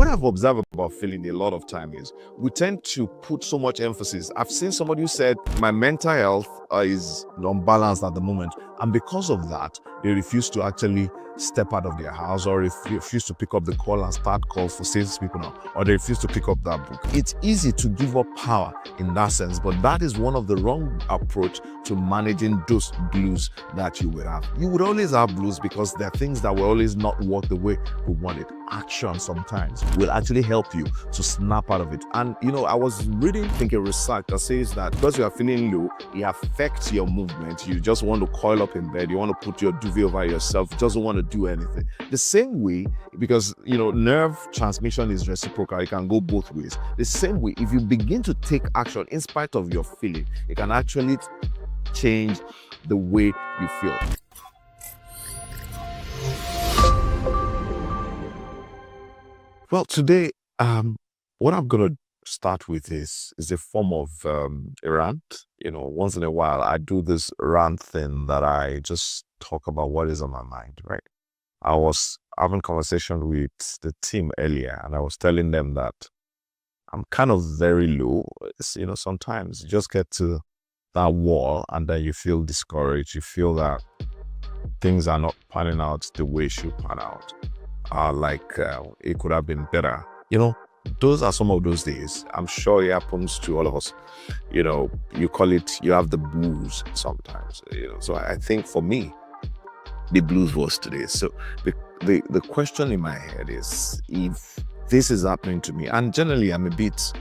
what I've observed about feeling a lot of time is we tend to put so much emphasis. I've seen somebody who said, my mental health is unbalanced at the moment. And because of that, they refuse to actually step out of their house, or refuse to pick up the call and start calls for salespeople now, or they refuse to pick up that book. It's easy to give up power in that sense, but that is one of the wrong approach to managing those blues that you will have. You would always have blues because there are things that will always not work the way we want it. Action sometimes will actually help you to snap out of it. And I was thinking research that says that because you are feeling low, it affects your movement. You just want to coil up in bed, you want to put your duvet over yourself, you just don't want to do anything. The same way, because nerve transmission is reciprocal, it can go both ways. The same way, if you begin to take action in spite of your feeling, it can actually change the way you feel. Well, today, what I'm going to start with is a form of a rant. Once in a while, I do this rant thing that I just talk about what is on my mind, right? I was having a conversation with the team earlier, and I was telling them that I'm kind of very low. Sometimes you just get to that wall and then you feel discouraged. You feel that things are not panning out the way it should pan out. It could have been better. Those are some of those days. I'm sure it happens to all of us. You call it, you have the blues sometimes. So I think for me, the blues was today. So the question in my head is, if this is happening to me, and generally I'm a bit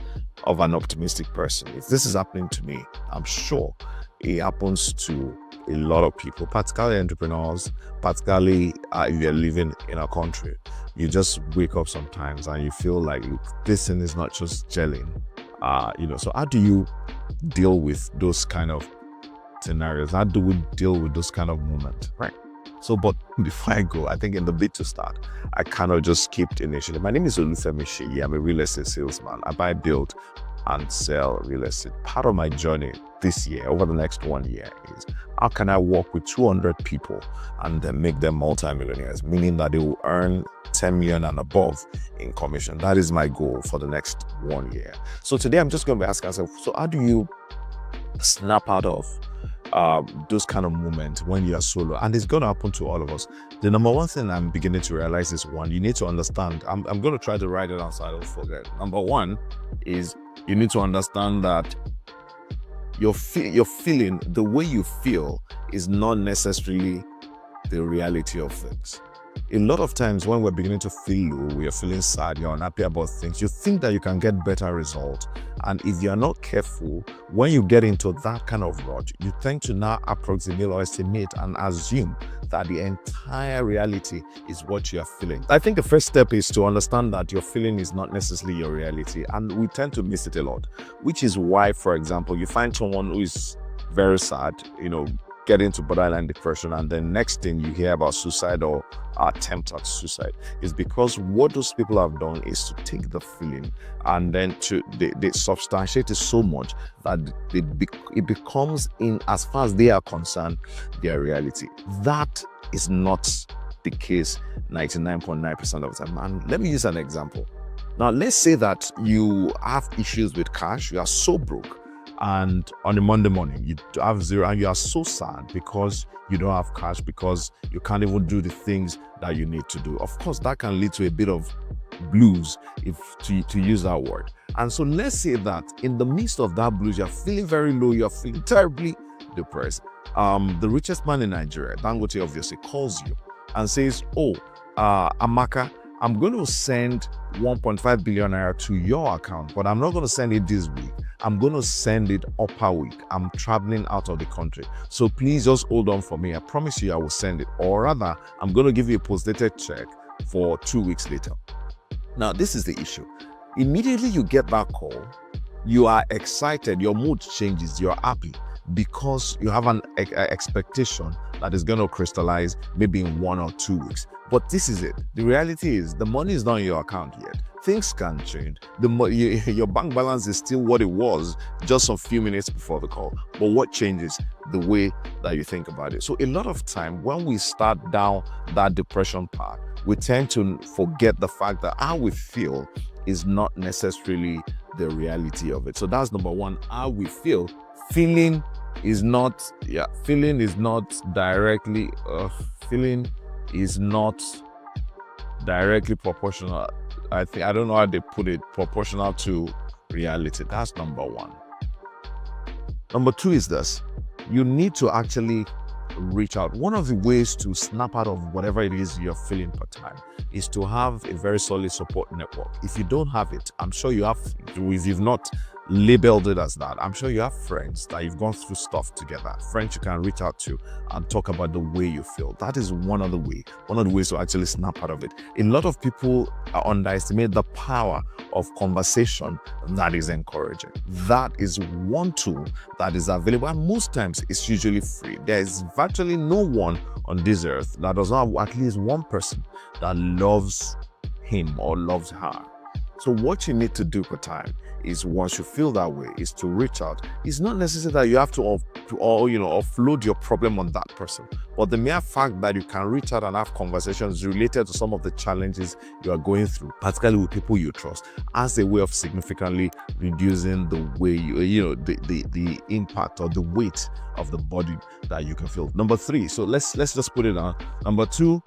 of an optimistic person. If this is happening to me, I'm sure it happens to a lot of people, particularly entrepreneurs, particularly if you're living in a country. You just wake up sometimes and you feel like, look, this thing is not just gelling. So how do you deal with those kind of scenarios? How do we deal with those kind of moments, right? So, but before I go, I think in the bit to start, I kind of just skipped initially. My name is Olufemi Sheyi. I'm a real estate salesman. I buy, build, and sell real estate. Part of my journey this year, over the next 1 year, is how can I work with 200 people and then make them multimillionaires, meaning that they will earn 10 million and above in commission. That is my goal for the next 1 year. So today I'm just going to be asking myself, so how do you snap out of those kind of moments when you are solo? And it's going to happen to all of us. The number one thing I'm beginning to realize is, one, you need to understand. I'm going to try to write it down so I don't forget. Number one is you need to understand that your feeling, the way you feel, is not necessarily the reality of things. A lot of times when we're beginning to feel low, we are feeling sad, you're unhappy about things, you think that you can get better results. And if you're not careful, when you get into that kind of rut, you tend to now approximate or estimate and assume that the entire reality is what you are feeling. I think the first step is to understand that your feeling is not necessarily your reality. And we tend to miss it a lot, which is why, for example, you find someone who is very sad, get into borderline depression, and then next thing you hear about suicide or attempt at suicide is because what those people have done is to take the feeling and then they substantiate it so much that it becomes, in as far as they are concerned, their reality. That is not the case 99.9% of the time. And let me use an example. Now, let's say that you have issues with cash, you are so broke, and on a Monday morning you have zero and you are so sad because you don't have cash, because you can't even do the things that you need to do. Of course, that can lead to a bit of blues, if to use that word. And so let's say that in the midst of that blues, you're feeling very low, you're feeling terribly depressed. The richest man in Nigeria, Dangote, obviously calls you and says, Amaka, I'm going to send 1.5 billion naira to your account, but I'm not going to send it this week. I'm going to send it upper week. I'm traveling out of the country. So please just hold on for me. I promise you I will send it. Or rather, I'm going to give you a post-dated check for 2 weeks later. Now, this is the issue. Immediately you get that call, you are excited, your mood changes, you're happy, because you have an expectation that is going to crystallize maybe in 1 or 2 weeks. But this is it. The reality is the money is not in your account yet. Things can change. Your bank balance is still what it was just a few minutes before the call. But what changes? The way that you think about it. So a lot of time when we start down that depression path, we tend to forget the fact that how we feel is not necessarily the reality of it. So that's number one, how we feel. Feeling is not directly proportional. I don't know how they put it, proportional to reality. That's number one. Number two is this: you need to actually reach out. One of the ways to snap out of whatever it is you're feeling per time is to have a very solid support network. If you don't have it, I'm sure you have. If you've not labeled it as that, I'm sure you have friends that you've gone through stuff together, friends you can reach out to and talk about the way you feel. That is one of the ways to actually snap out of it. A lot of people underestimate the power of conversation that is encouraging. That is one tool that is available, and most times it's usually free. There is virtually no one on this earth that does not have at least one person that loves him or loves her. So what you need to do per time is, once you feel that way, is to reach out. It's not necessary that you have to offload your problem on that person, but the mere fact that you can reach out and have conversations related to some of the challenges you are going through, particularly with people you trust, as a way of significantly reducing the way the impact or the weight of the body that you can feel. Number three, so let's just put it on. Number two,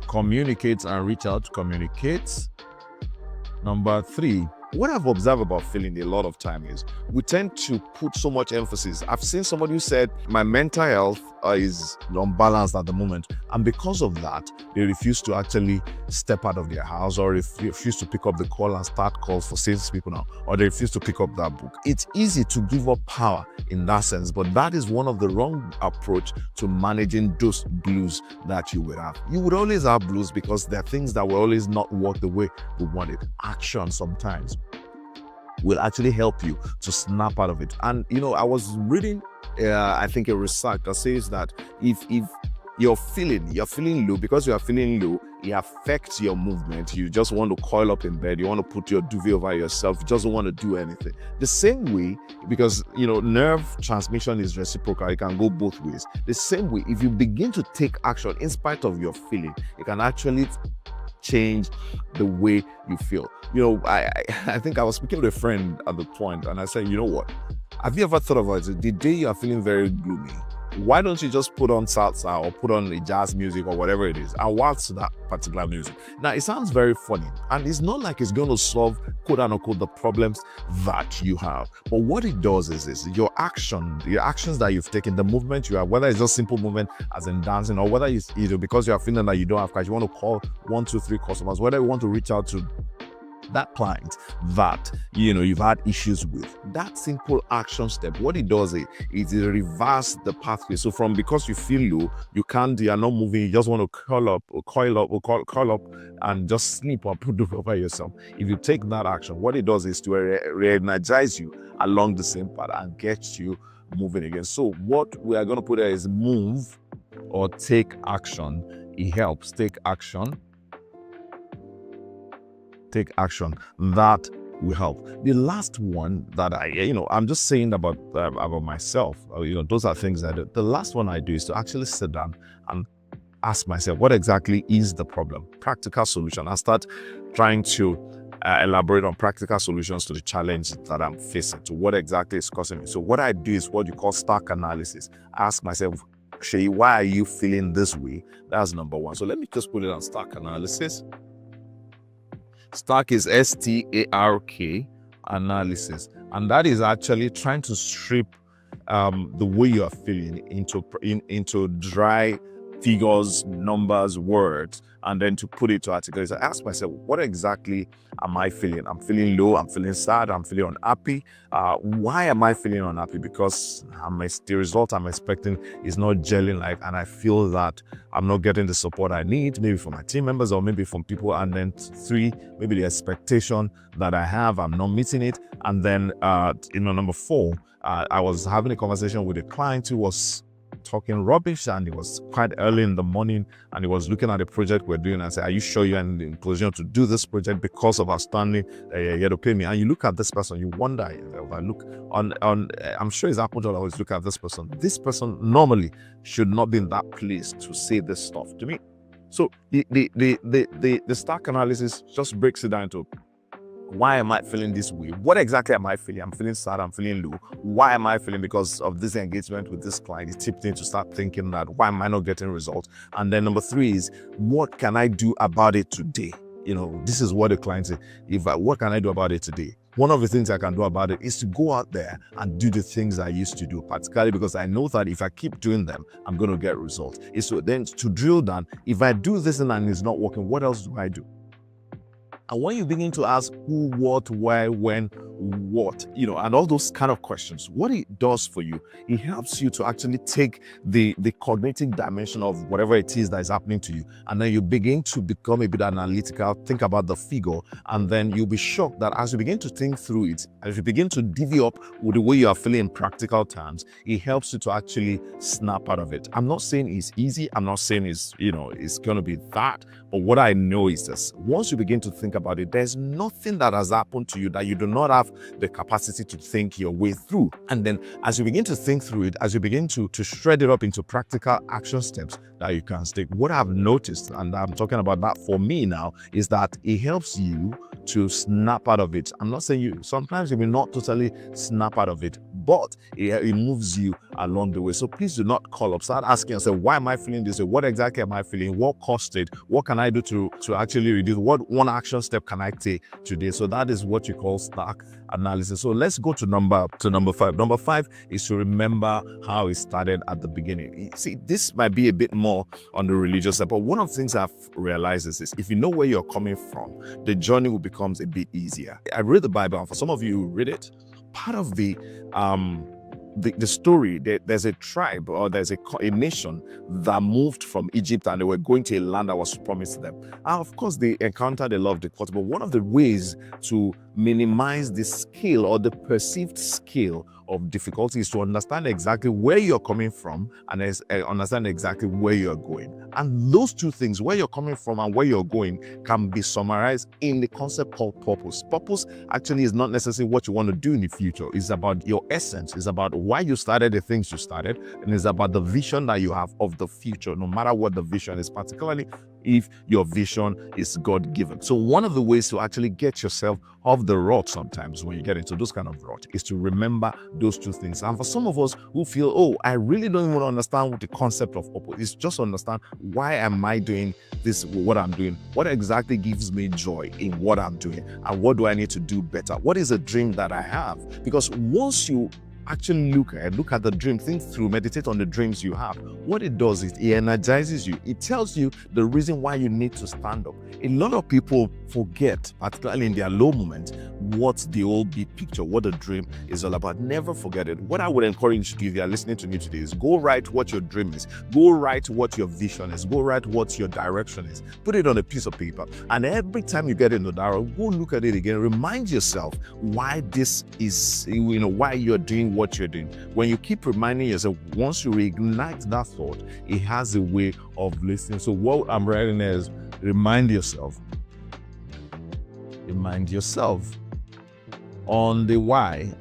communicate and reach out. Communicate. Number three, what I've observed about feeling a lot of time is we tend to put so much emphasis. I've seen somebody who said, my mental health is unbalanced at the moment, and because of that, they refuse to actually step out of their house, or refuse to pick up the call and start calls for salespeople now, or they refuse to pick up that book. It's easy to give up power in that sense, but that is one of the wrong approach to managing those blues that you would have. You would always have blues because there are things that will always not work the way we want it. Action sometimes will actually help you to snap out of it. And I was reading I think a research that says that if you're feeling low, because you are feeling low, it affects your movement. You just want to coil up in bed, you want to put your duvet over yourself, you just don't want to do anything. The same way, because nerve transmission is reciprocal, it can go both ways. The same way, if you begin to take action in spite of your feeling, it can actually change the way you feel. I think I was speaking to a friend at the point, and I said, you know what? Have you ever thought about it? The day you are feeling very gloomy, why don't you just put on salsa or put on the jazz music or whatever it is and watch that particular music? Now, it sounds very funny, and it's not like it's going to solve, quote unquote, the problems that you have. But what it does is this: the actions that you've taken, the movement you have, whether it's just simple movement as in dancing, or whether it's because you are feeling that you don't have cash, you want to call 1, 2, 3 customers, whether you want to reach out to that client that you've had issues with. That simple action step, what it does is it reverse the pathway. So because you feel low, you are not moving, you just want to coil up and just sleep or put it over yourself. If you take that action, what it does is to re-energize you along the same path and get you moving again. So what we are going to put there is move or take action. It helps. Take action. That will help. The last one that I'm just saying about myself, those are things I do. The last one I do is to actually sit down and ask myself, what exactly is the problem? Practical solution. I start trying to elaborate on practical solutions to the challenge that I'm facing, to what exactly is causing me. So what I do is what you call stack analysis. I ask myself, Shay, why are you feeling this way? That's number one. So let me just put it on stack analysis. Stack is STARK analysis, and that is actually trying to strip the way you are feeling into dry figures, numbers, words, and then to put it to articles. I ask myself, what exactly am I feeling? I'm feeling low, I'm feeling sad, I'm feeling unhappy. Why am I feeling unhappy? Because the result I'm expecting is not gelling and I feel that I'm not getting the support I need, maybe from my team members or maybe from people. And then 3, maybe the expectation that I have, I'm not meeting it. And then, number 4, I was having a conversation with a client who was talking rubbish, and it was quite early in the morning, and he was looking at the project we're doing and said, are you sure you're in the position to do this project because of outstanding you to pay me? And you look at this person, you wonder, if I look on I'm sure it's happened to always look at this person normally should not be in that place to say this stuff to me. So the stack analysis just breaks it down to, why am I feeling this way? What exactly am I feeling? I'm feeling sad, I'm feeling low. Why am I feeling? Because of this engagement with this client. It tipped me to start thinking that, why am I not getting results? And then number 3 is, what can I do about it today? This is what the client said. What can I do about it today? One of the things I can do about it is to go out there and do the things I used to do, particularly because I know that if I keep doing them, I'm going to get results. It's so then to drill down, if I do this and it's not working, what else do I do? And when you begin to ask who, what, why, when, what, and all those kind of questions, what it does for you, it helps you to actually take the cognitive dimension of whatever it is that is happening to you. And then you begin to become a bit analytical, think about the figure, and then you'll be shocked that as you begin to think through it, as you begin to divvy up with the way you are feeling in practical terms, it helps you to actually snap out of it. I'm not saying it's easy. I'm not saying it's going to be that. But what I know is this: once you begin to think about it, there's nothing that has happened to you that you do not have the capacity to think your way through. And then as you begin to think through it, as you begin to shred it up into practical action steps that you can take, what I've noticed, and I'm talking about that for me now, is that it helps you to snap out of it. I'm not saying sometimes you may not totally snap out of it, but it moves you along the way. So please do not call up. Start asking yourself, why am I feeling this way? What exactly am I feeling? What caused it? What can I do to actually reduce? What one action step can I take today? So that is what you call stack analysis. So let's go to number 5. Number 5 is to remember how it started at the beginning. See, this might be a bit more on the religious side, but one of the things I've realized is this: if you know where you're coming from, the journey will becomes a bit easier. I read the Bible, and for some of you who read it, part of the story, there's a tribe, or there's a nation that moved from Egypt, and they were going to a land that was promised to them. And of course, they encountered a lot of difficulty, but one of the ways to minimize the scale or the perceived scale of difficulty is to understand exactly where you're coming from and understand exactly where you're going. And those two things, where you're coming from and where you're going, can be summarized in the concept called purpose. Purpose actually is not necessarily what you want to do in the future. It's about your essence. It's about why you started the things you started, and it's about the vision that you have of the future, no matter what the vision is, particularly if your vision is God-given. So one of the ways to actually get yourself off the rut sometimes when you get into those kind of rut is to remember those two things. And for some of us who feel, oh, I really don't even understand what the concept of purpose is, just understand, why am I doing this, what I'm doing? What exactly gives me joy in what I'm doing? And what do I need to do better? What is a dream that I have? Because once you actually look at the dream, think through, meditate on the dreams you have, what it does is it energizes you. It tells you the reason why you need to stand up. A lot of people forget, particularly in their low moments, what's the old big picture, what the dream is all about. Never forget it. What I would encourage you to do if you are listening to me today is go write what your dream is. Go write what your vision is. Go write what your direction is. Put it on a piece of paper. And every time you get into that, go look at it again. Remind yourself why this is, why you're doing what you're doing. When you keep reminding yourself, once you reignite that thought, it has a way of listening. So what I'm writing is, remind yourself on the why,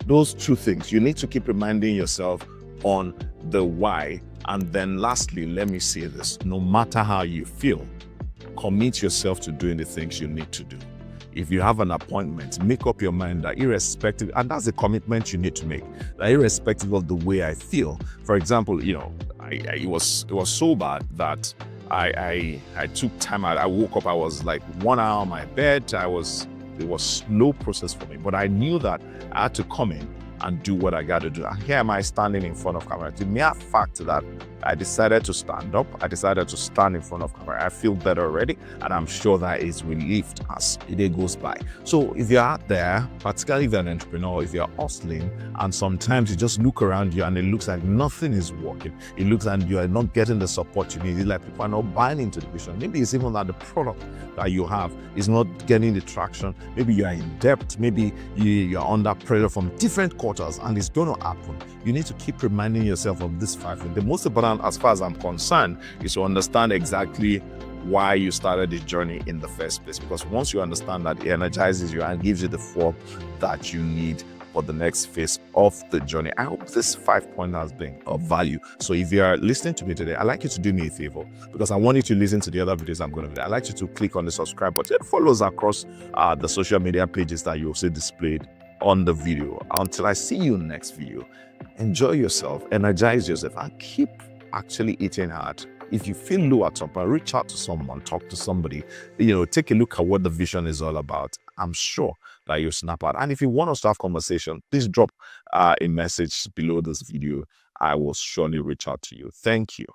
those two things. You need to keep reminding yourself on the why. And then lastly, let me say this: no matter how you feel, commit yourself to doing the things you need to do. If you have an appointment, make up your mind that irrespective, and that's a commitment you need to make, that irrespective of the way I feel. For example, it was so bad that I took time out. I woke up, I was like 1 hour on my bed. It was slow process for me, but I knew that I had to come in and do what I got to do. And here am I standing in front of camera. The mere fact that I decided to stand up, I decided to stand in front of camera, I feel better already, and I'm sure that it's relieved as the day goes by. So if you're out there, particularly if you're an entrepreneur, if you're hustling, and sometimes you just look around you and it looks like nothing is working, it looks like you are not getting the support you need, it's like people are not buying into the vision. Maybe it's even that the product that you have is not getting the traction. Maybe you are in debt, maybe you're under pressure from different quarters, and it's going to happen. You need to keep reminding yourself of this 5 things. The most important, as far as I'm concerned, is to understand exactly why you started this journey in the first place. Because once you understand that, it energizes you and gives you the form that you need for the next phase of the journey. I hope this 5 point has been of value. So if you are listening to me today, I'd like you to do me a favor, because I want you to listen to the other videos I'm going to do. I'd like you to click on the subscribe button and follow us across the social media pages that you'll see displayed on the video. Until I see you next video, enjoy yourself, energize yourself, and keep actually eating hard. If you feel low at some point, reach out to someone, talk to somebody, take a look at what the vision is all about. I'm sure that you'll snap out. And if you want us to have conversation, please drop a message below this video. I will surely reach out to you. Thank you.